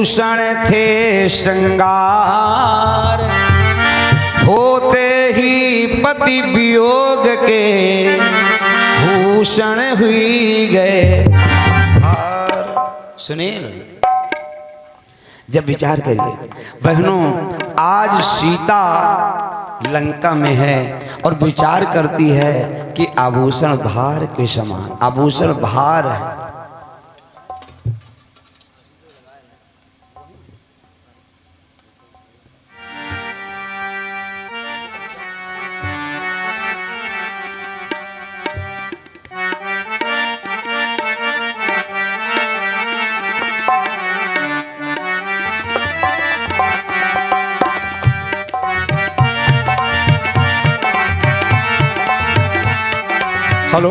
भूषण थे श्रृंगार, होते ही पति वियोग के भूषण हुई गए। सुनील, जब विचार करिए बहनों, आज सीता लंका में है और विचार करती है कि आभूषण भार के समान, आभूषण भार है। हेलो,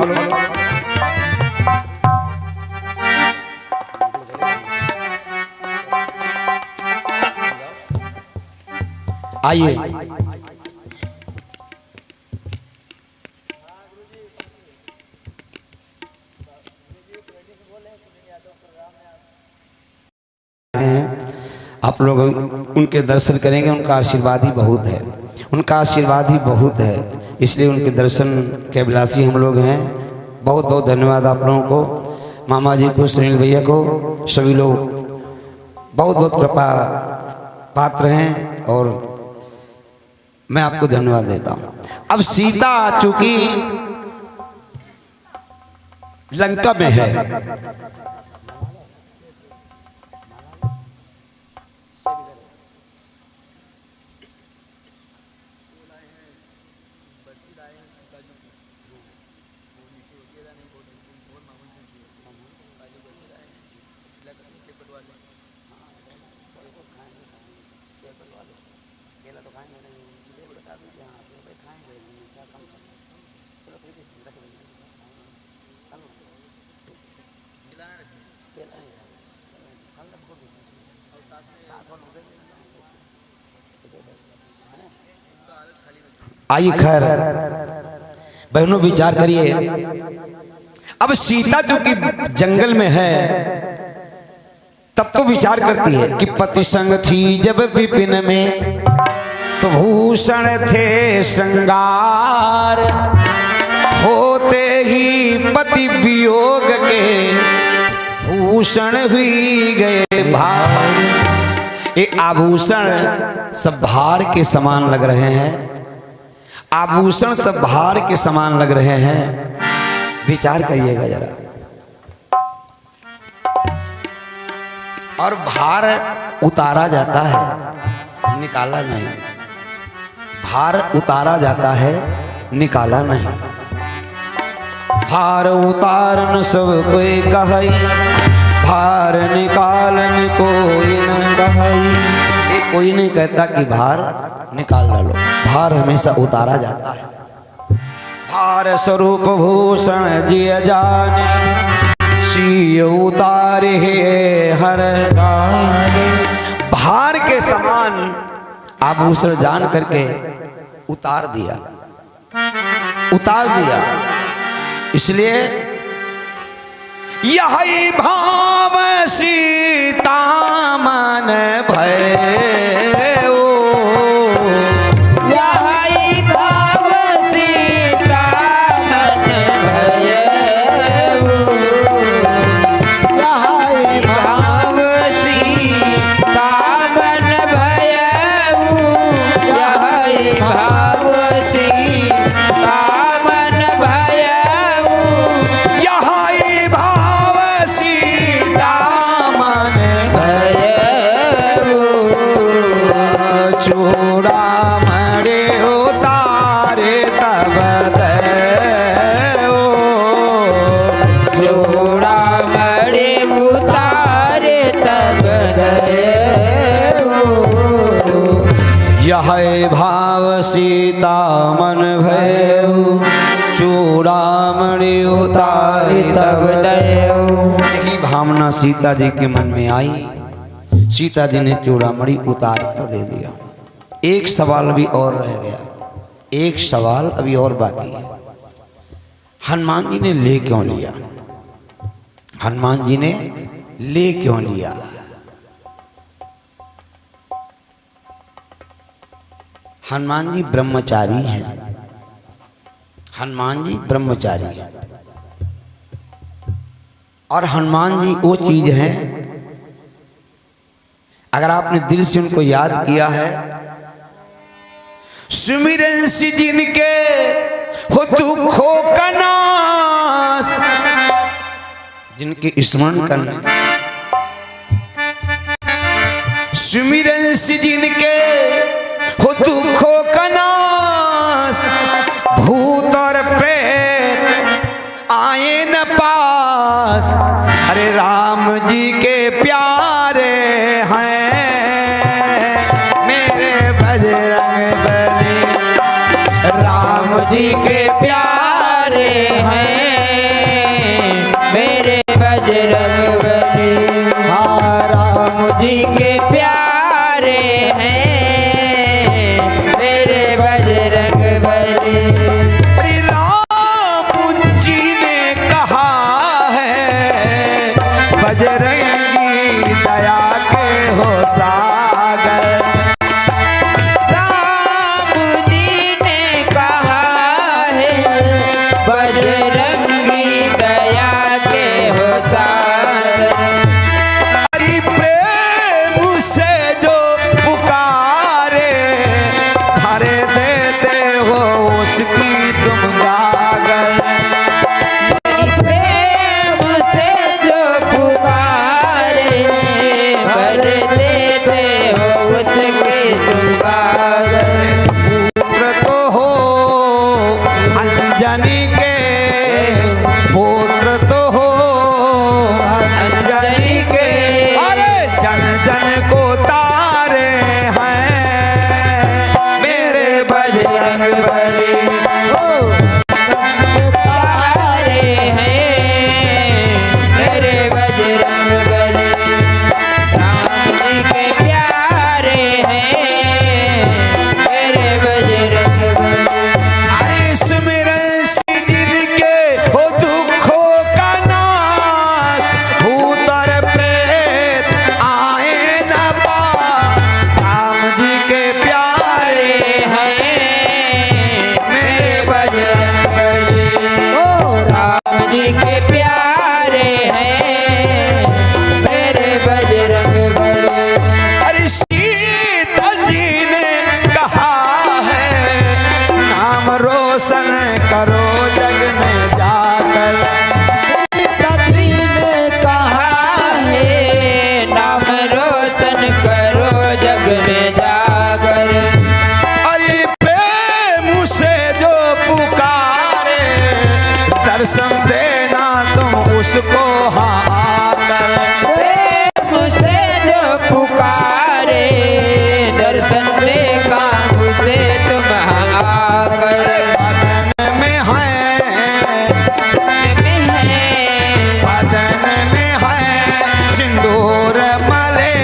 आइए। आप लोग उनके दर्शन करेंगे, उनका आशीर्वाद ही बहुत है, उनका आशीर्वाद ही बहुत है, इसलिए उनके दर्शन के अभिलाषी हम लोग हैं। बहुत बहुत धन्यवाद आप लोगों को, मामा जी को, सुनील भैया को, सभी लोग बहुत बहुत कृपा पात्र हैं और मैं आपको धन्यवाद देता हूं। अब सीता चूंकि लंका में है, आइए खैर बहनों विचार करिए। अब सीता जो कि जंगल में है, तब तो विचार करती है कि पति संग थी जब विपिन में, तो भूषण थे श्रृंगार, होते ही पति वियोग के भूषण हुई गए भार। ये आभूषण सब भार के समान लग रहे हैं, आभूषण सब भार के समान लग रहे हैं। विचार करिएगा जरा। और भार उतारा जाता है, निकाला नहीं। भार उतारा जाता है, निकाला नहीं। भार उतारन सब कोई कहई, भार निकालन कोई न कहई। कोई नहीं कहता कि भार निकाल डालो, भार हमेशा उतारा जाता है। भार स्वरूप भूषण जिय जाने, सी उतारे हर गाने। भार के समान आभूषण जान करके उतार दिया, उतार दिया। इसलिए यही भाव सीता मन भय, यह भाव सीता मन भयउ, चूड़ामणि उतारे तब दयउ। यही भावना सीता जी के मन में आई, सीता जी ने चूड़ामणि उतार कर दे दिया। एक सवाल भी और रह गया, एक सवाल अभी और बाकी है। हनुमान जी ने ले क्यों लिया? हनुमान जी ने ले क्यों लिया? हनुमान जी ब्रह्मचारी हैं। हनुमान जी ब्रह्मचारी हैं और हनुमान जी वो चीज है, अगर आपने दिल से उनको याद किया है, सुमिरन से जिनके हो दुखों का नाश, जिनके स्मरण करने, सुमिरन से जिनके हो दुखों का नाश, भूत और प्रेत आए न पास। अरे राम जी के प्यारे हैं मेरे बजरंग बली, राम जी के प्यारे हैं मेरे बजरंग बली। हाँ, राम जी के प्यारे हैं मेरे बजरंग बली। अरे राम जी ने कहा है बजरंगी दया के हो सागर। राम जी ने कहा है बजरंगी दया के हो सागर। हरि प्रेम से जो पुकारे, हरे देते हो उसकी तुम गागर। प्रेम से जो पुकारे, भर देते हो उसकी तुम गागर। पुत्र तो हो अंजनी के, पुत्र तो हो अंजनी के, अरे जन जन को तारे हैं मेरे बजरंग बली। तारे हैं मेरे बजरंग बली। राम जी के प्यारे हैं मेरे बजरंग बली। अरे सुमिरन से जिनके हो दुखों का नाश, भूत और प्रेत आए न पास। राम जी के प्यारे हैं मेरे बजरंग बली। राम जी के प्यारे हैं मेरे बजरंग बली। अरे सीता जी ने कहा है नाम रोशन करो जग में जाकर। कभी ने कहा है नाम रोशन करो जग में जाकर। अरे प्रेम से जो पुकारे, दर्शन देना तुम उसको हाँ आकर। प्रेम से जो पुकारे, दर्शन देगा उसे तुम आकर। बदन में है, बदन में है सिंदूर मले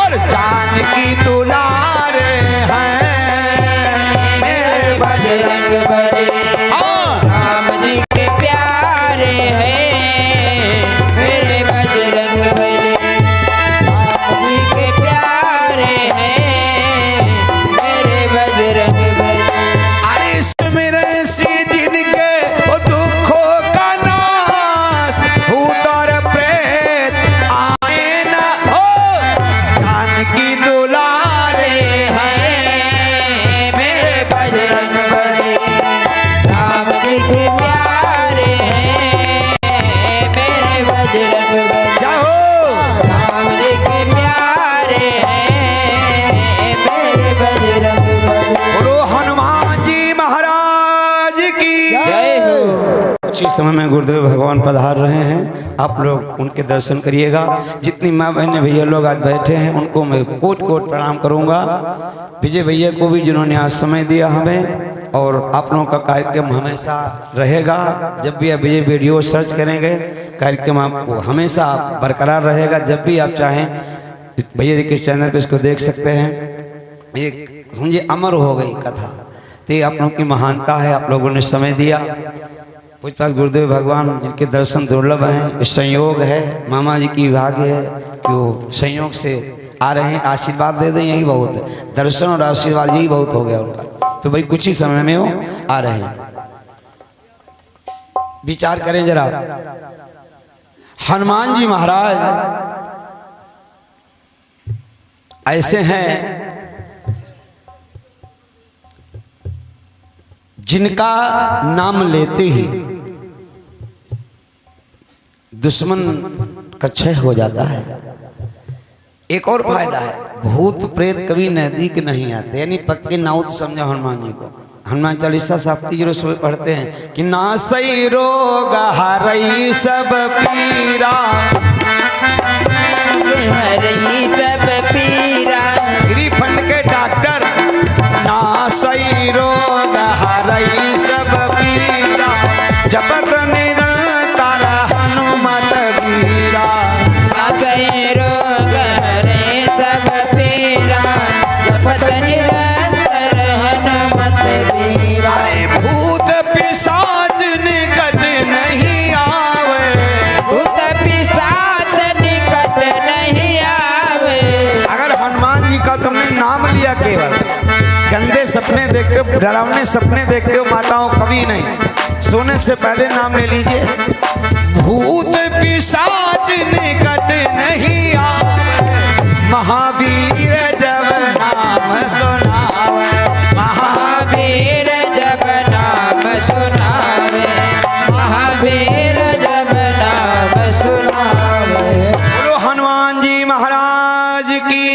और जानकी दुलारे हैं मेरे बजरंग बली। हाँ। राम जी के प्यारे हैं मेरे बजरंग बली। राम जी के प्यारे हैं मेरे बजरंग बली। अरे सुमिरन से जिनके वो दुखों का नाश, भूत और प्रेत आए न हो, जानकी दुलारे हैं मेरे बजरंग बली। राम जी के प्यारे हैं मेरे बजरंग बली। जाओ। राम जी के प्यारे हैं मेरे बजरंग बली। बोलो हनुमान जी महाराज की जय हो। कुछ ही समय में गुरुदेव भगवान पधार रहे हैं, आप लोग उनके दर्शन करिएगा। जितनी माँ बहने भैया लोग आज बैठे हैं उनको मैं कोट कोट प्रणाम करूंगा। विजय भैया को भी जिन्होंने आज समय दिया हमें, और आप लोगों का कार्यक्रम हमेशा रहेगा। जब भी आप विजय वीडियो सर्च करेंगे कार्यक्रम आपको हमेशा बरकरार रहेगा। जब भी आप चाहें भैया जी के चैनल पे इसको देख सकते हैं। एक समझिए अमर हो गई कथा, तो ये आप लोगों की महानता है, आप लोगों ने समय दिया। पूजपाल गुरुदेव भगवान जिनके दर्शन दुर्लभ हैं, संयोग है, मामा जी की भाग्य है। कि वो संयोग से आ रहे हैं, आशीर्वाद दे दें यही बहुत है, दर्शन और आशीर्वाद यही बहुत हो गया उनका। तो भाई कुछ ही समय में वो आ रहे हैं। विचार करें जरा, हनुमान जी महाराज ऐसे हैं जिनका नाम लेते ही दुश्मन का क्षय हो जाता है। एक और फायदा है, भूत प्रेत कभी नजदीक नहीं आते, यानी पक्के नाउत समझो हनुमान जी को। हनुमान चालीसा साप्ती जी रोज पढ़ते हैं कि नासई रोग हरई सब पीरा, हरई सब पीरा, गिरिफंड के डॉक्टर नासई रोग हरई सब पीरा, जपत निरंतर हनुमत वीरा। नासई रोग हरे सब पीरा, जपत निरंतर हनुमत वीरा। अरे भूत पिशाच निकट नहीं आवे, भूत पिशाच निकट नहीं आवे। अगर हनुमान जी का तुमने नाम लिया, केवल गंदे सपने देखते हो, डरावने सपने देखते हो माताओं, कभी नहीं, सोने से पहले नाम ले लीजिए। भूत पिशाच निकट नहीं आवे, महावीर जब नाम सुनावे, महावीर जब नाम सुनावे, महावीर जब नाम सुनावे। बोलो हनुमान जी महाराज की।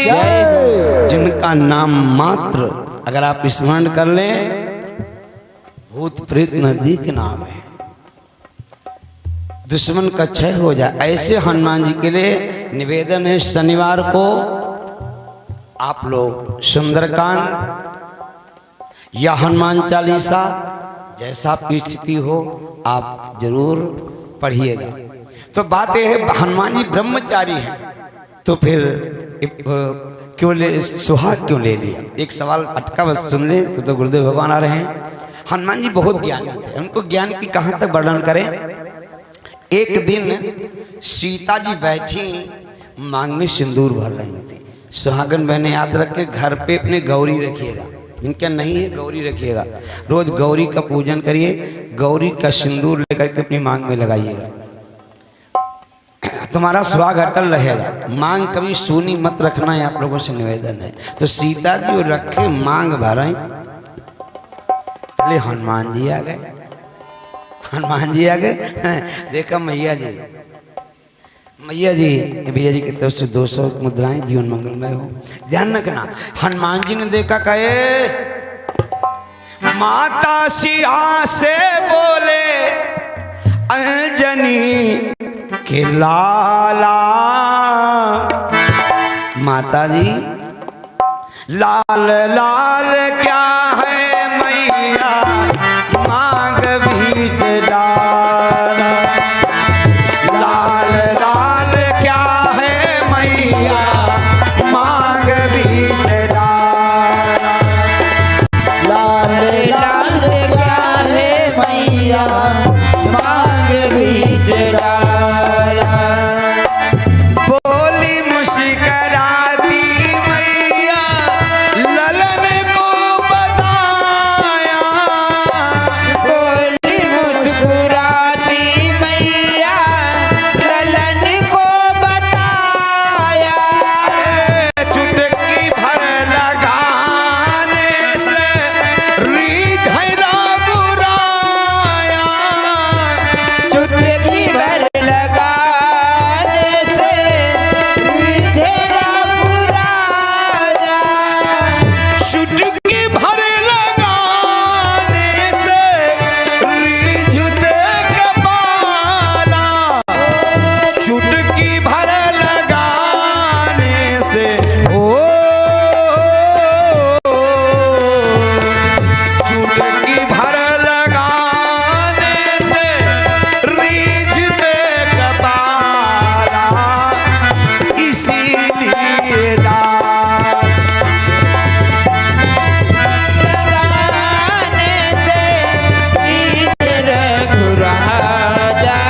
जिनका नाम मात्र अगर आप स्मरण कर लें, भूत प्रेत नजदीक नाम है, दुश्मन का क्षय हो जाए। ऐसे हनुमान जी के लिए निवेदन है, शनिवार को आप लोग सुंदरकांड या हनुमान चालीसा, जैसा आपकी स्थिति हो आप जरूर पढ़िएगा। तो बात यह है, हनुमान जी ब्रह्मचारी हैं, तो फिर क्यों सुहाग क्यों ले लिया? एक सवाल अटका, बस सुन ले तो गुरुदेव भगवान आ रहे हैं। हनुमान जी बहुत ज्ञानी थे, उनको ज्ञान की कहाँ तक वर्णन करें। एक दिन सीता जी बैठी मांग में सिंदूर भर रही थी। सुहागन बहने याद रख के घर पे अपने गौरी रखिएगा, इनका नहीं है गौरी रखिएगा, रोज गौरी का पूजन करिए, गौरी का सिंदूर लेकर के अपनी मांग में लगाइएगा, तुम्हारा सुहाग अटल रहेगा। मांग कभी सूनी मत रखना है, आप लोगों से निवेदन है। तो सीता जी वो रखे मांग भराई, पहले हनुमान जी आ गए, हनुमान जी आ गए, देखा मैया जी, मैया जी, भैया जी की तरफ से 200 मुद्राएं, जीवन मंगलमय हो। ध्यान रखना, हनुमान जी ने देखा, कहे माता सिया से बोले अंजनी के लाला, माता जी लाल लाल क्या है मैया, मांग बीच डाला, लाल लाल क्या है मैया, मांग बीच डाला, लाल लाल क्या है मैया, मांग बीच डाला। बोली मुस्कुराती मैया, ललन को बताया, बोली मुस्कुराती मैया, ललन को बताया। चुटकी भर लगाने से रिझा बुराया, चुटकी भर लगाने से रिझेगा बुराया। चुटकी भर लगाने से रिझते कपाला, चुटकी भर लगाने से ओ, चुटकी भर लगाने से रिझते कपाला, इसीलिए डाल लगाने से रिझे रघुराजा,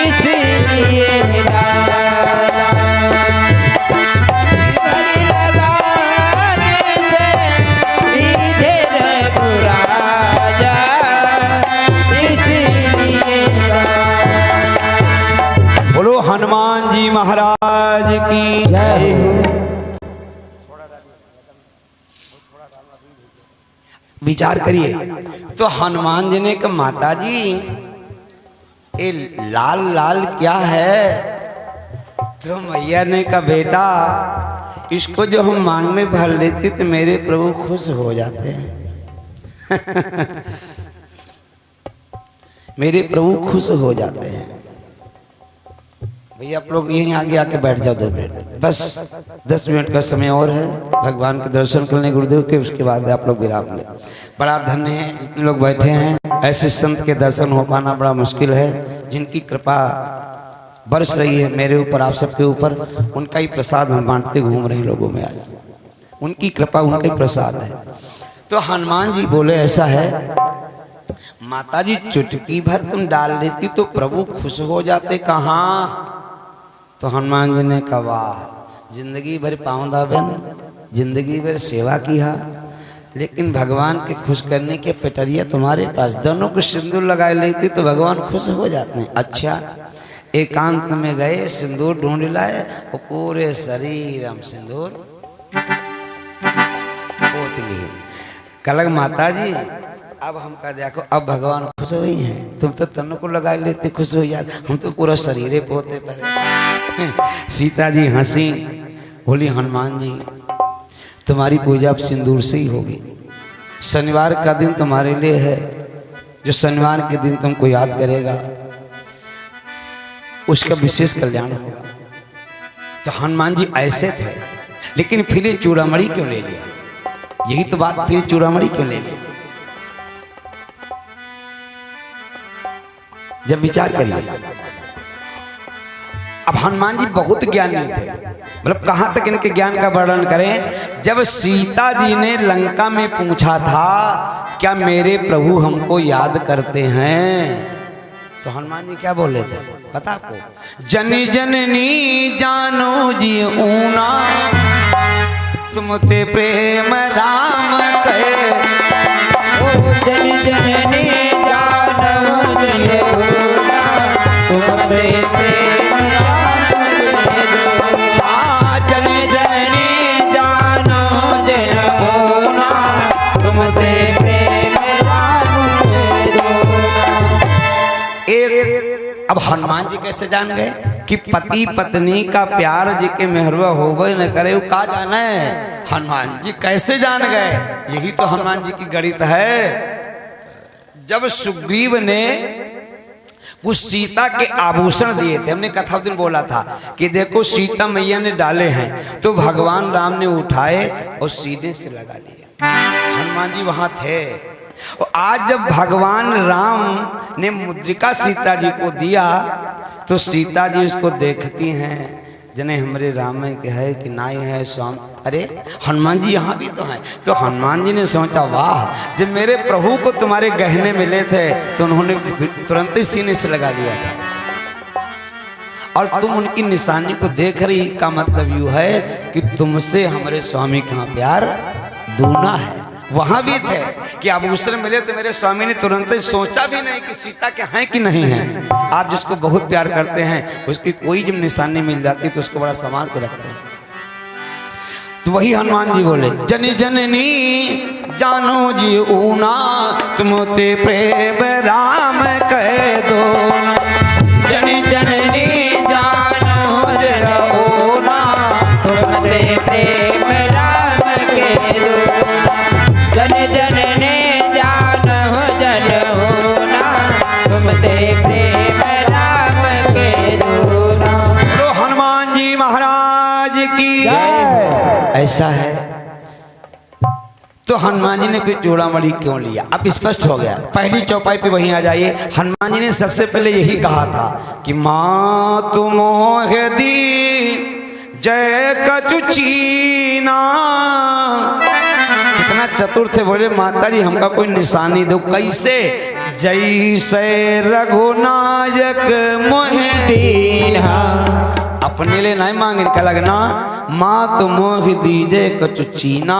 इसलिए डाला। महाराज की जय हो। विचार करिए। तो हनुमान जी ने कहा माता जी ये लाल लाल क्या है? तो मैया ने कहा बेटा इसको जो हम मांग में भर लेते तो मेरे प्रभु खुश हो जाते हैं। मेरे प्रभु खुश हो जाते हैं। भैया आप लोग यहीं आगे आके बैठ जाओ 2 मिनट, बस 10 मिनट का समय और है भगवान के दर्शन करने गुरुदेव के, उसके बाद आप लोग विराम लें। बड़ा धन्य है जितने लोग बैठे हैं, ऐसे संत के दर्शन हो पाना बड़ा मुश्किल है। जिनकी कृपा बरस रही है मेरे ऊपर, आप सबके ऊपर, उनका ही प्रसाद हम बांटते घूम रहे हैं लोगों में आज। उनकी कृपा, उनका ही प्रसाद है। तो हनुमान जी बोले ऐसा है माता जी चुटकी भर तुम डाल लेती तो प्रभु खुश हो जाते। कहाँ? तो हनुमान जी ने कहा वाह जिंदगी भर पाँव दाबन, जिंदगी भर सेवा किया, लेकिन भगवान के खुश करने के पेटरिया तुम्हारे पास, दोनों को सिंदूर लगा लेती तो भगवान खुश हो जाते हैं। अच्छा एकांत में गए, सिंदूर ढूंढ लाए और पूरे शरीर हम सिंदूर पोत लिए। कलग माता जी अब हम कहा देखो अब भगवान खुश हुई हैं, तुम तो तनों को लगा लेते खुश हो जाते, हम तो पूरा शरीर पोते पर। सीता जी हंसी, बोली हनुमान जी तुम्हारी पूजा अब सिंदूर से ही होगी। शनिवार का दिन तुम्हारे लिए है, जो शनिवार के दिन तुमको याद करेगा उसका विशेष कल्याण होगा। तो हनुमान जी ऐसे थे, लेकिन फिर चूड़ामणि क्यों ले लिया? यही तो बात, फिर चूड़ामणि क्यों ले लिया? जब विचार करिए, अब हनुमान जी बहुत ज्ञानी थे, मतलब कहां तक इनके ज्ञान का वर्णन करें। जब सीता जी ने लंका में पूछा था क्या मेरे प्रभु हमको याद करते हैं, तो हनुमान जी क्या बोले थे पता आपको? जन जननी जानो जी ऊना तुम ते प्रेम राम कहे। जन जननी जानो जी ऊना तुम ते प्रेम राम कहे। जन जननी जानो जी ऊना तुम ते प्रेम राम कहे। अब हनुमान जी कैसे जान गए कि पति पत्नी का प्यार जी के मेहरवा होवे न करे, वो का जाना है? हनुमान जी कैसे जान गए? यही तो हनुमान जी की गणित है। जब सुग्रीव ने उस सीता के आभूषण दिए थे, हमने कथा दिन बोला था कि देखो सीता मैया ने डाले हैं, तो भगवान राम ने उठाए और सीने से लगा लिए। हनुमान जी वहां थे। और आज जब भगवान राम ने मुद्रिका सीता जी को दिया तो सीता जी उसको देखती हैं, जने हमारे राम के है कि नाई है स्वामी, अरे हनुमान जी यहाँ भी तो हैं। तो हनुमान जी ने सोचा वाह जब मेरे प्रभु को तुम्हारे गहने मिले थे तो उन्होंने तुरंत ही सीने से लगा लिया था, और तुम उनकी निशानी को देख रही, का मतलब यू है कि तुमसे हमारे स्वामी का प्यार दूना है। वहां भी थे कि आभूषण मिले तो मेरे स्वामी ने तुरंत ही सोचा भी नहीं कि सीता के हैं कि नहीं है। आप जिसको बहुत प्यार करते हैं उसकी कोई जब निशानी मिल जाती तो उसको बड़ा संभाल के रखते हैं। तो वही हनुमान जी बोले जन जननी जानो जी ऊना तुम ते प्रेम राम कह दो। जन जननी जानो जी ऊना तुम ते प्रेम राम कह दो। जन जननी जानो जन ऊना तुम ते प्रेम राम कह दो। तो हनुमान जी महाराज की ऐसा है। तो हनुमान जी ने फिर चूड़ामणि क्यों लिया? अब स्पष्ट हो गया। पहली चौपाई पे वहीं आ जाइए। हनुमान जी ने सबसे पहले यही कहा था कि माँ तुम मोह दी जय कछु चीना। कितना चतुर थे, बोले माता जी हमका कोई निशानी दो। कैसे? जैसे रघुनायक मोह दीना। अपने लिए नहीं मांगे, क्या लगना माँ तो मोह दीजे कछु चीना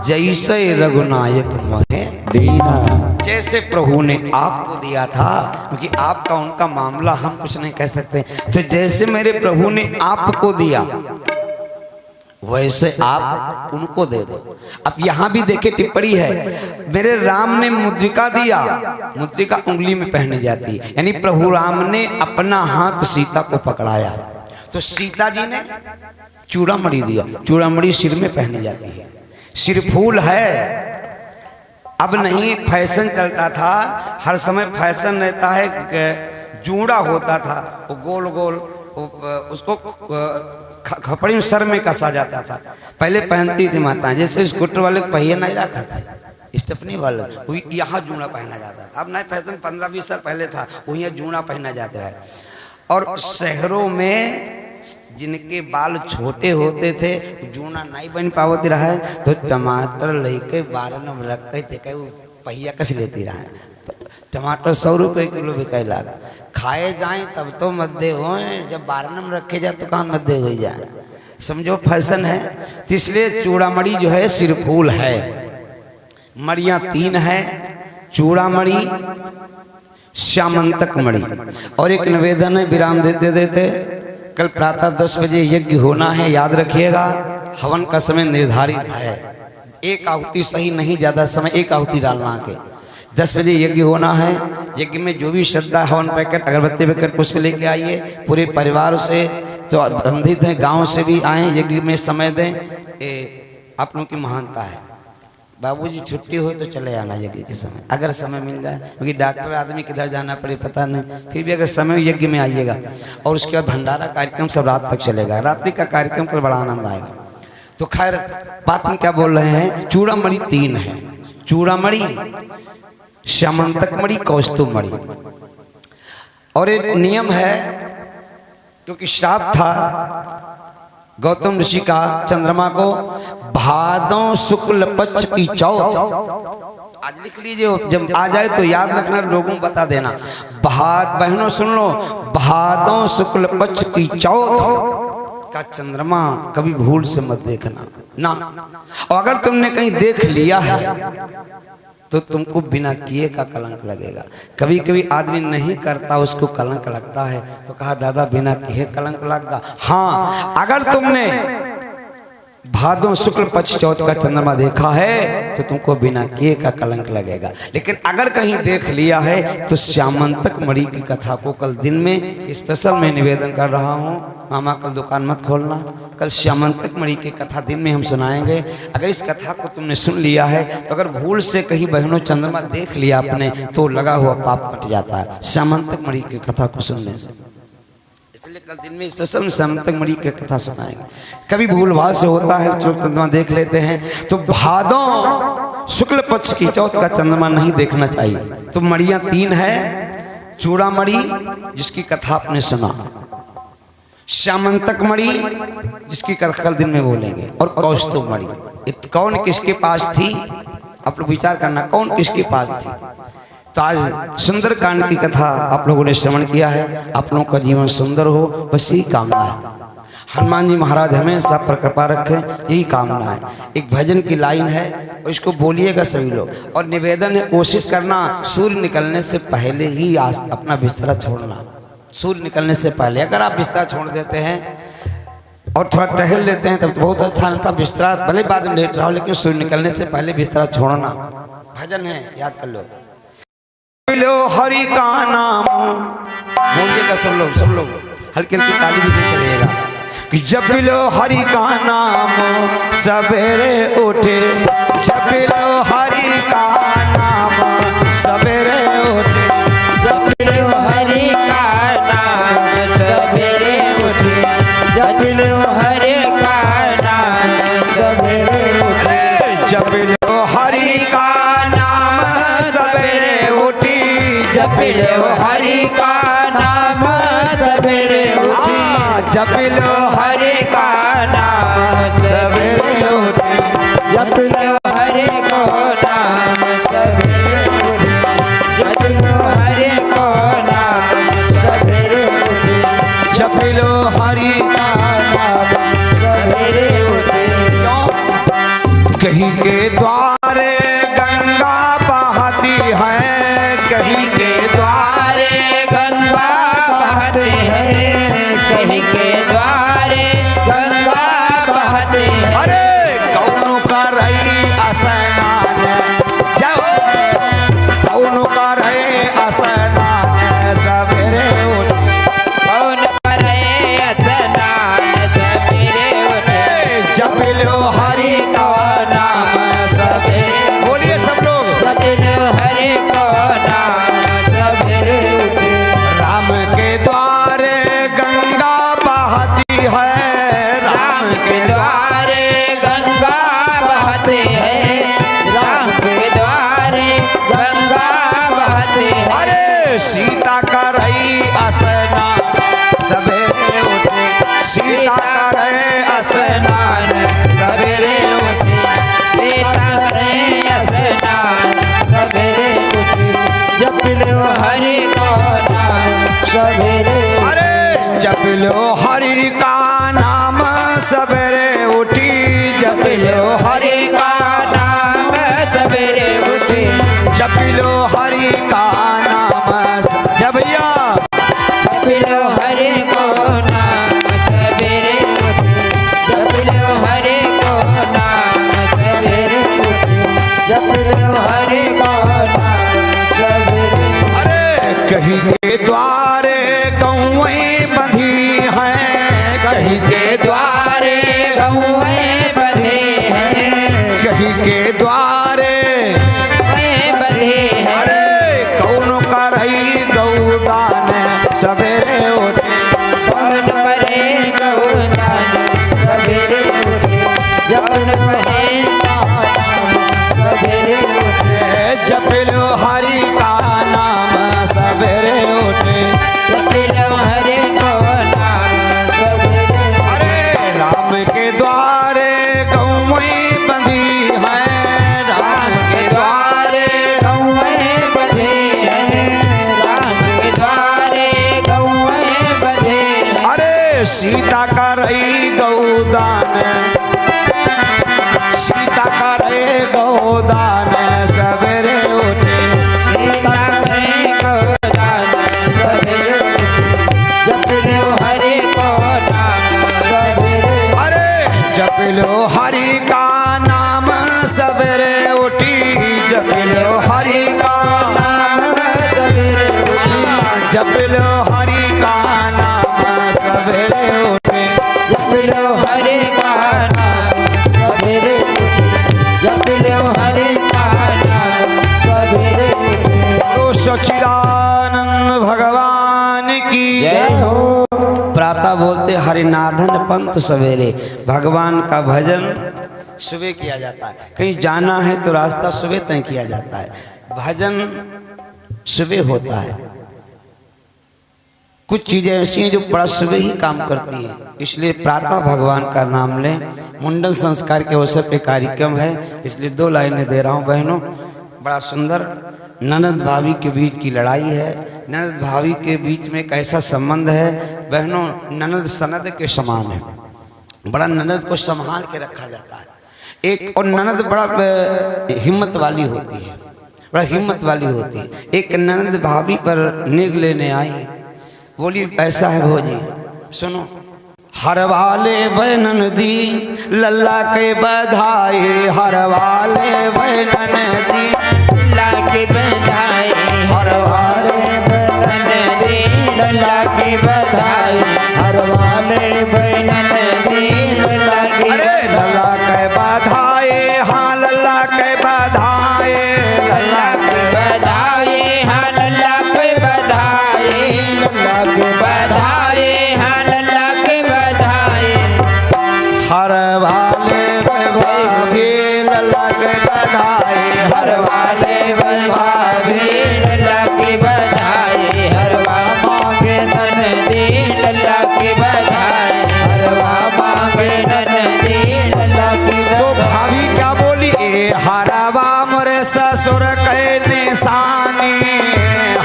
जैसे रघुनायक मोहे दीना। जैसे प्रभु ने आपको दिया था, क्योंकि आपका उनका मामला हम कुछ नहीं कह सकते, तो जैसे मेरे प्रभु ने आपको दिया वैसे आप उनको दे दो। अब यहाँ भी देखे टिप्पणी है, मेरे राम ने मुद्रिका दिया, मुद्रिका उंगली में पहनी जाती है, यानी प्रभु राम ने अपना हाथ सीता को पकड़ाया, तो सीता जी ने चूड़ामणि दिया, चूड़ामणि सिर में पहनी जाती है, सिरफूल है। अब नहीं फैशन चलता था, हर समय फैशन रहता है, जूड़ा होता था, वो गोल गोल उसको खपड़ी में सर में कसा जाता था, पहले पहनती थी माताएं, जैसे स्कूटर वाले पहिए नहीं रखा था, स्टेपनी वाले यहाँ जूड़ा पहना जाता था। अब नया फैशन 15-20 साल पहले था, वो यहाँ जूड़ा पहना जाता है। और शहरों में जिनके बाल छोटे होते थे जूना नहीं बन पावती रहा है, तो टमाटर लेके 12 नंबर रख के वो पहिया कस लेती रहा है। टमाटर 100 रुपये किलो बिकाई लाग, खाए जाएं तब तो मध्य हो, जब 12 नंबर रखे जाए तो कहाँ मध्य हो जाए, समझो फैशन है। तो इसलिए चूड़ामणि जो है सिरफूल है, मणियाँ 3 है, चूड़ामणि, श्यामंतक मणि। और एक निवेदन है विराम देते देते, कल प्रातः 10 बजे यज्ञ होना है, याद रखिएगा। हवन का समय निर्धारित है, एक आहुति सही नहीं, ज्यादा समय एक आहुति डालना के 10 बजे यज्ञ होना है। यज्ञ में जो भी श्रद्धा, हवन पैकेट, अगरबत्ती पैकेट, पुष्प लेके आइए, पूरे परिवार से जो बंधित हैं गांव से भी आए, यज्ञ में समय दें, ये आप लोगों की महानता है। बाबूजी छुट्टी हो तो चले आना यज्ञ के समय, अगर समय मिल जाए, क्योंकि डॉक्टर आदमी किधर जाना पड़े पता नहीं, फिर भी अगर समय यज्ञ में आइएगा। और उसके बाद भंडारा कार्यक्रम सब रात तक चलेगा, रात्रि का कार्यक्रम पर बड़ा आनंद आएगा। तो खैर बात में क्या बोल रहे हैं, चूड़ामणि 3 है, चूड़ामणि, श्यामंतक मणि, कौस्तुभ मणि। और एक नियम है, क्योंकि श्राप था गौतम ऋषि का चंद्रमा को, भादों शुक्ल पक्ष की चौथ, आज लिख लीजिए, जब आ जाए तो याद रखना, लोगों को बता देना। बहनों सुन लो, भादों शुक्ल पक्ष की चौथ का चंद्रमा कभी भूल से मत देखना ना। और अगर तुमने कहीं देख लिया है तो तुमको बिना किए का कलंक लगेगा। कभी कभी आदमी नहीं करता, उसको कलंक लगता है, तो कहा दादा बिना किए कलंक लगता। हाँ, अगर तुमने भादों शुक्ल पक्ष चौथ का चंद्रमा देखा है तो तुमको बिना किए का कलंक लगेगा। लेकिन अगर कहीं देख लिया है तो श्यामंतक मणि की कथा को कल दिन में स्पेशल मैं निवेदन कर रहा हूँ। मामा कल दुकान मत खोलना, कल श्यामंतक मणि की कथा दिन में हम सुनाएंगे। अगर इस कथा को तुमने सुन लिया है तो अगर भूल से कहीं बहनों चंद्रमा देख लिया आपने तो लगा हुआ पाप कट जाता है श्यामंतक मणि की कथा को सुनने से। इसलिए कल दिन में स्पेशल श्यामंतक मणि की कथा सुनाएंगे। कभी भूल भाल से होता है, जो चंद्रमा देख लेते हैं, तो भादों शुक्ल पक्ष की चौथ का चंद्रमा नहीं देखना चाहिए। तो मणियां 3 है, चूड़ामणि जिसकी कथा आपने सुना, श्यामंतक मणि जिसकी कथा कल दिन में बोलेंगे, और कौस्तुभ मणि। कौन किसके पास थी आप लोग विचार करना, कौन किसके पास थी। तो आज सुंदर कांड की कथा आप लोगों ने श्रवण किया है। आप लोगों का जीवन सुंदर हो, बस यही कामना है। हनुमान जी महाराज हमेशा पर कृपा रखें, यही कामना है। एक भजन की लाइन है, इसको बोलिएगा सभी लोग। और निवेदन है, कोशिश करना सूर्य निकलने से पहले ही अपना बिस्तरा छोड़ना। सूर्य निकलने से पहले अगर आप बिस्तरा छोड़ देते हैं और थोड़ा टहल लेते हैं तब तो बहुत अच्छा रहता। बिस्तरा भले बाद में लेट रहा हो, लेकिन सूर्य निकलने से पहले बिस्तरा छोड़ना। भजन है, याद कर लो। लो हरि का नाम, बोलिएगा सब लोग हल्की हल्की ताली भी देते रहिएगा। कि जब लो हरि का नाम सवेरे उठे, जब लो हरि का नाम सवेरे उठे, जब लो हरि का नाम सवेरे उठे, जब लो हरि का नाम सवेरे उठे, जब लो हरि का नाम सवेरे उठी, जब लो हरि का नाम सवेरे उठे, जब लो हरि का नाम सवेरे उठे, जब लो हरि को नाम सवेरे उठे, जब लो हरि को नाम सवेरे उठे, जब लो हरि का नाम सवेरे उठे। कहीं के द्वारे गंगा बहती है, कहीं के द्वारे गंगा बहते हैं, कहीं के द्वारे गंगा बहते हैं। अरे कौन कर रही स्नान, जब कौन कर रही स्नान सवेरे उठ, कौन करे स्नान सवेरे उठे, जप लो हरि का नाम सवेरे। बोलिए सब लोग, जप लो हरि को नाम सवेरे उठे। राम के द्वारे गंगा बहती है, राम के द्वारे गंगा बहते हैं, राम के द्वारे गंगा बहते हैं। अरे सीता का रही स्नान सवेरे उठे, सीता का रही स्नान सवेरे उठे, सीता करे स्नान सवेरे उठे, जप लो हरि को नाम सवेरे उठे। अरे जप लो हरि का नाम सवेरे उठी, जप लो हरि का नाम सवेरे उठे, जप लो हरि का नाम जबिया, जप लो हरि को नाम सवेरे उठे, जप लो हरि को नाम सवेरे उठे, जप लो हरि को नाम सवेरे। अरे कहीं के द्वारे गौएं बंधी हैं, कहीं के द्वारे गौएं बंधे हैं, कहीं के द्वारे, गौएं बंधे हैं। अरे कौन कर रही गौदान सवेरे उठे, कौन करे गौदान सवेरे उठे, जौन करे गौदान सवेरे उठे, जप लो हरि का नाम सवेरे उठे। जप लो हरि को नाम सवेरे उठे। अरे राम के द्वारे गौएं बंधी हैं, राम के द्वारे, गौएं बंधे हैं, राम के द्वारे गौएं बंधे हैं। अरे सीता का रही गौदान, सीता का रहे गौदान सवेरे उठे, सीता करे गौदान सवेरे उठे, जप लो हरि को नाम सवेरे। अरे जप लो हरि का नाम सवेरे उठी, जप लो हरि का नाम सवेरे उठे, जप लो हरि का नाम सवेरे उठे। जप लो हरि का नाम सवेरे उठे, जप लो हरि का नाम सवेरे उठे। तो सच्चिदानंद भगवान की जय हो। प्रातः बोलते हरिनाथन पंथ सवेरे, भगवान का भजन सुबह किया जाता है। कहीं जाना है तो रास्ता सुबह तय किया जाता है, भजन सुबह होता है। कुछ चीजें ऐसी हैं जो बड़ा सुबह ही काम करती हैं, इसलिए प्रातः भगवान का नाम लें। मुंडन संस्कार के अवसर पे कार्यक्रम है, इसलिए 2 लाइनें दे रहा हूँ बहनों। बड़ा सुंदर ननद भाभी के बीच की लड़ाई है, ननद भाभी के बीच में एक ऐसा संबंध है बहनों, ननद सनद के समान है। बड़ा ननद को संभाल के रखा जाता है। एक और ननद बड़ा हिम्मत वाली होती है, बड़ा हिम्मत वाली होती है। एक ननद भाभी पर निग लेने आई, बोली ऐसा है भोजी सुनो, हर वाले बैनन दी लल्ला के बधाई, हर वाले बैनन दी लल्ला के बधाई, हर वाले बैनन दी लल्ला के बधाई, हर वाले बैनन दी लल्ला के। अरे लल्ला के बधाई, हाँ लल्ला के बधाई, लल्ला के बधाई, हाँ लल्ला के बधाई, लल्ला के बधाई, हाँ लल्ला के बधाई। हर वाले भाभी लल्ला के बधाई, हर वाले भाभी लल्ला की बधाई, हरवा मांगे ननदी लल्ला की बधाई, हरवा मांगे ननदी लल्ला की तो बधाई। भाभी क्या बोली, ए हरवा मोरे ससुर के निशानी,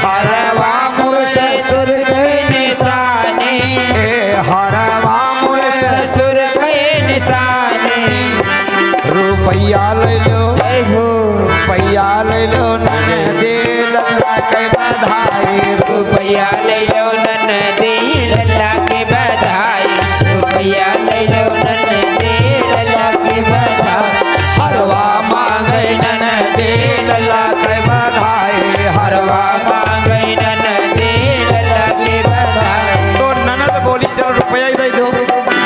हरवा मोरे ससुर के निशानी, ए हरवा मोरे ससुर के निशानी, रूप रुपया ले लो, जय हो रुपया ले लो ननदे लल्ला के बधाई, रुपया ले लो ननदे लल्ला की बधाई, रुपया ले लो ननदे लल्ला की बधाई, हरवा मांगे ननदे लल्ला के बधाई, हरवा मांगे ननदे लल्ला की बधाई। तो ननद बोली चलो रुपया ही दे दो।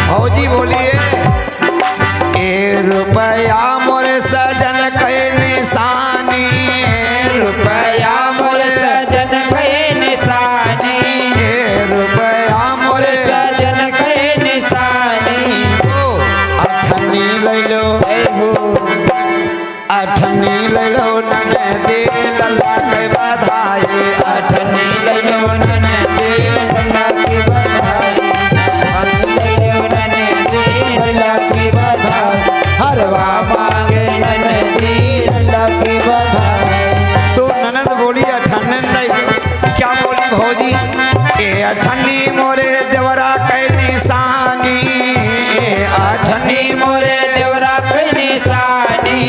भौजी बोलिए ए रुपया मोरे सजन के निशानी, रुपया मोर सजन के निशानी, रुपया मोरे सजन के निशानी, अठन्नी ले लो, जय हो अठन्नी ले लो ननदे लल्ला के बधाई, अठन्नी ले लो ननदे लल्ला की बधाई, अठन्नी ले लो ननदे लल्ला की बधाई, हरवा मांगे ननदे लल्ला की बधाई। तो ननद बोली अठन्नी नहीं, क्या बोली भौजी ए अठन्नी मोरे देवरा के निशानी, अठन्नी मोरे देवरा के निशानी,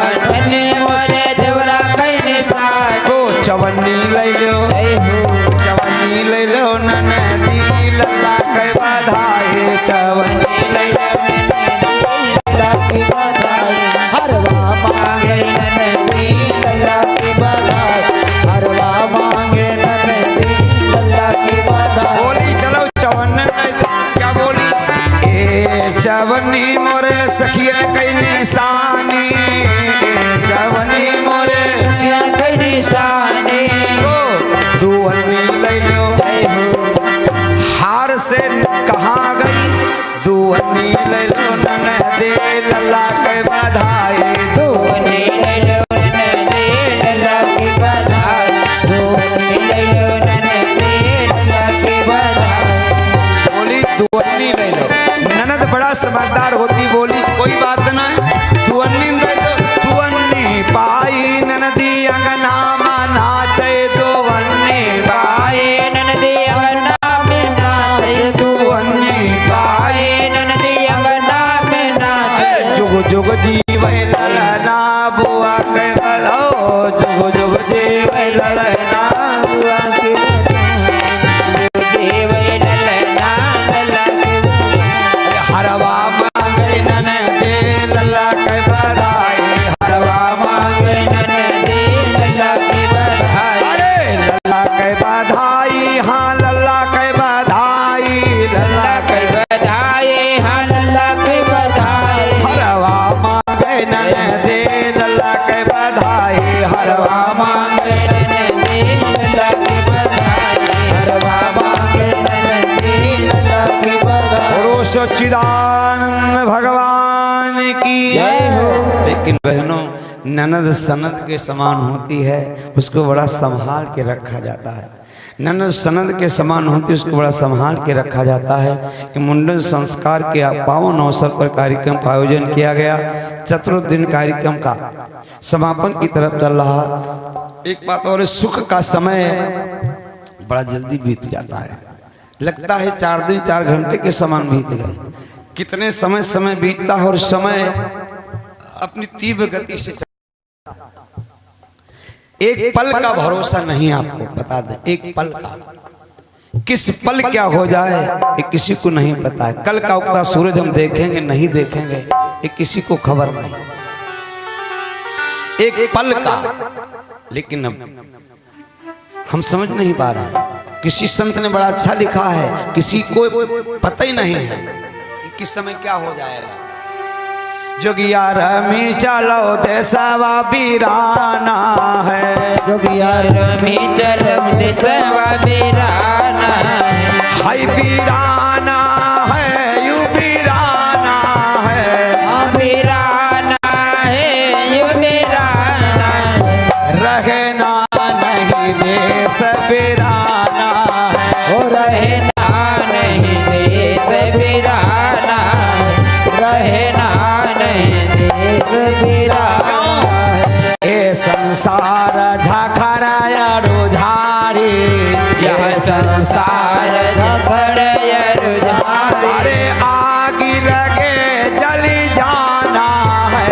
अठन्नी मोरे देवरा के निशानी, को चवन्नी ले लो, जय हो चवन्नी ले लो ननदी लल्ला के बधाई, चवन्नी ले लो लल्ला की बधाई, हरवा मांगे ननदी लल्ला की बधाई, हरवा मांगे ननदी लल्ला की बधाई। बोली चलो चवन्न क्या बोली ए चवन्नी मोरे सखियन के निशानी, चवन्नी मोरे क्या के निशानी, को दुअन्नी ले लो, जय हो हार से कहाँ गई दुअन्नी ले लो ननदे लल्ला के बधाई, धोनी ले लो ननदे लल्ला की बधाई, धोनी ले लो ननदे लल्ला की बधाई। बोली दुअन्नी ले लो। ननद बड़ा समझदार होती, बोली कोई बात ना दुअन्नी ले लो, दुअन्नी पाई ननदी अंगना नाचे, दुअन्नी पाई पाए ननदी अंगना में नाचे, दुअन्नी पाई पाए ननदी अंगना में नाचे, जुग जुग जीवे ललना बुआ के बलो, जुग जुग जीवे ललना बुआ के देव ललना लल्ला की बधाई, हरवा मांगे ननदे लल्ला के बधाई, हरवा मांगे ननदे लल्ला की बधाई, अरे लल्ला के बधाई, हाँ लल्ला के बधाई, लल्ला के बधाई, हाँ लल्ला की बधाई, हरवा मांगे ननदे लल्ला के बधाई, हरवा मांगे ननदे लल्ला की बधाई, हरवा मांगे ननदे लल्ला की बधाई। बोलो सच्चिदानंद भगवान की जय हो। लेकिन बहनों ननद सनद के समान होती है, उसको बड़ा संभाल के रखा जाता है। ननद सनद के समान होती है, उसको बड़ा संभाल के रखा जाता है। कि मुंडन संस्कार के पावन अवसर पर कार्यक्रम का आयोजन किया गया। चतुर्दिन कार्यक्रम का समापन की तरफ चल रहा। एक बात और, सुख का समय बड़ा जल्दी बीत जाता है, लगता है 4 दिन 4 घंटे के समान बीत गए। कितने समय बीतता है और समय अपनी तीव्र गति से एक पल का भरोसा नहीं, आपको बता दें, एक पल का, किस पल क्या हो जाए ये किसी को नहीं पता है। कल का उगता सूरज हम देखेंगे नहीं देखेंगे ये किसी को खबर नहीं, एक पल का। लेकिन अब हम समझ नहीं पा रहे हैं। किसी संत ने बड़ा अच्छा लिखा है, किसी को पता ही नहीं है कि किस समय क्या हो जाएगा। जोगिया रमी चलो देसवा वीराना है, जोगिया रमी चलो देसवा वीराना है, हाय वीराना है यू वीराना है, वीराना है यू वीराना है, रहना नहीं देश वीराना है, हो रहना नहीं देश वीराना है, रहना नहीं देश वीराना है। ये संसार झखराया रुझारी, यह संसार झखराया रुझारी, अरे आग लगे जली जाना है,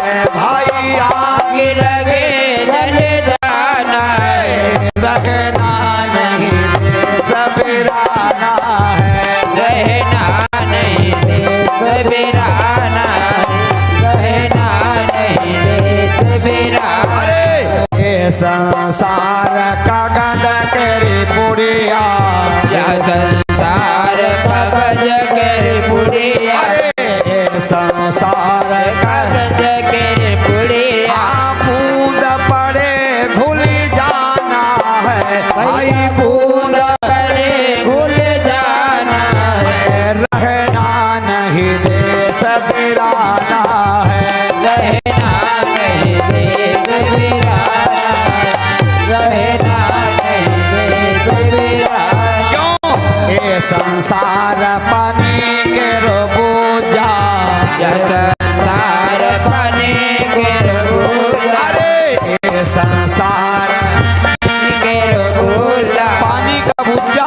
लगे जल जाना है, रहना नहीं देश वीराना है, रहना नहीं देश वीराना है, रहना नहीं देश वीराना। अरे ये संसार का गद करी पुड़िया, यह संसार कागज कर पुड़िया, अरे ये संसार का कागज कर पुड़िया, बूंद पड़े घुल जाना है, भाई बूंद पड़े भूल जाना है, रहना नहीं देश वीराना है, रहना नहीं देश वीराना, रहना नहीं देश वीराना। क्यों ये संसार पानी के रोबूजा, यह संसार पानी के रोला, अरे ये संसार के रोला, पानी का बुझा,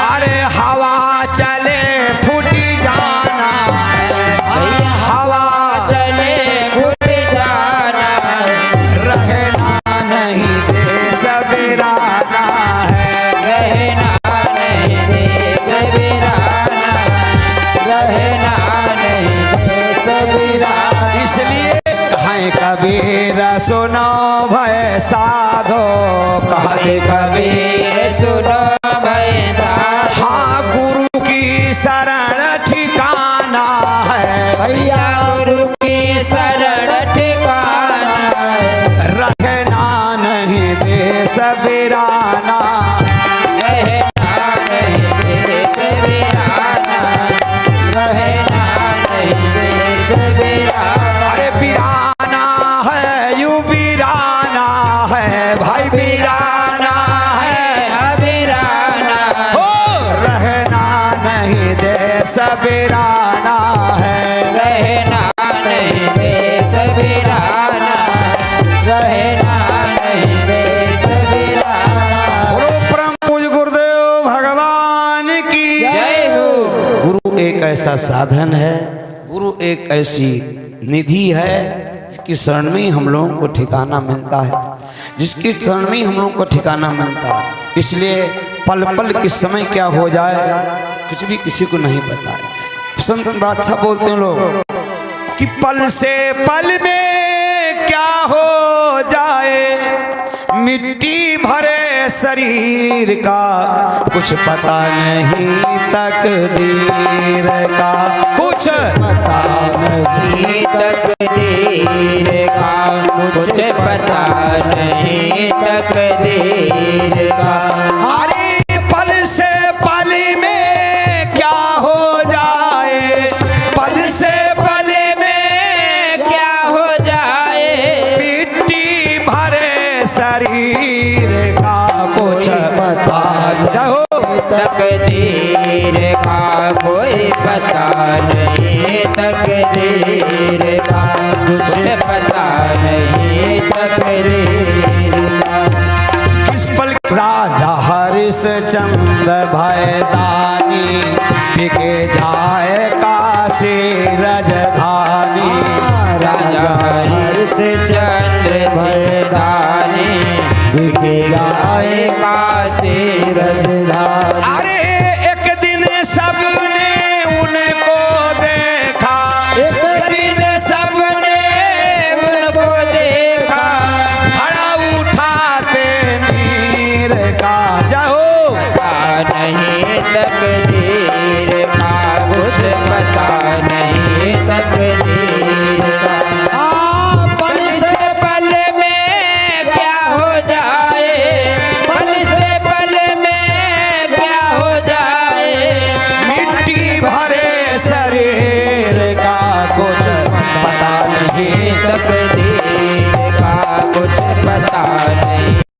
अरे हवा चले फूट जाना है, हवा चले भूल जाना है, रहना नहीं देश वीराना है, रहना नहीं देश वीराना, रहना नहीं देश वीराना। इसलिए कहें कबीर सुनो भय साधो, कहे कबीर सुनो भय साधो, हाँ गुरु की शरण ठिकाना है, भैया गुरु की शरण ठिकाना है, रहना नहीं देश वीराना, रहना नहीं देश वीराना, रहना नहीं देश वीराना। अरे वीराना है यू वीराना है, भाई वीराना है, वीराना हो रहना नहीं देश वीराना है, रहना नहीं देश वीराना, रहना नहीं देश वीराना। बोलो परम पूज्य गुरुदेव भगवान की जय हो। गुरु एक ऐसा साधन है, गुरु एक ऐसी निधि है जिसकी शरण में हम लोगों को ठिकाना मिलता है, जिसकी शरण में हम लोगों को ठिकाना मिलता है। इसलिए पल पल किस समय क्या हो जाए कुछ भी किसी को नहीं पता है। संत बादशाह बोलते हैं लोग कि पल से पल में क्या हो जाए, मिट्टी भरे शरीर का कुछ पता नहीं तकदीर का, कुछ पता नहीं तकदीर का कुछ पता नहीं तकदीर का। अरे पल से पल में क्या हो जाए, पल से पल में क्या हो जाए, मिट्टी भरे शरीर का कुछ पता नहीं, तकदीर का कोई पता नहीं, तकदीर का कुछ पता नहीं, तकदीर का। किस पल राजा हरिश्चंद्र भयदानी बिके जाए काशी राजधानी, राजा हरिश्चंद्र भयदानी बिके जाए काशी राजधानी। अरे एक दिन सबने उनको देखा, एक दिन सबने उनको देखा, खड़ा उठाते मीर का जाओ, पता नहीं तकदीर का कुछ पता नहीं, तकदीर का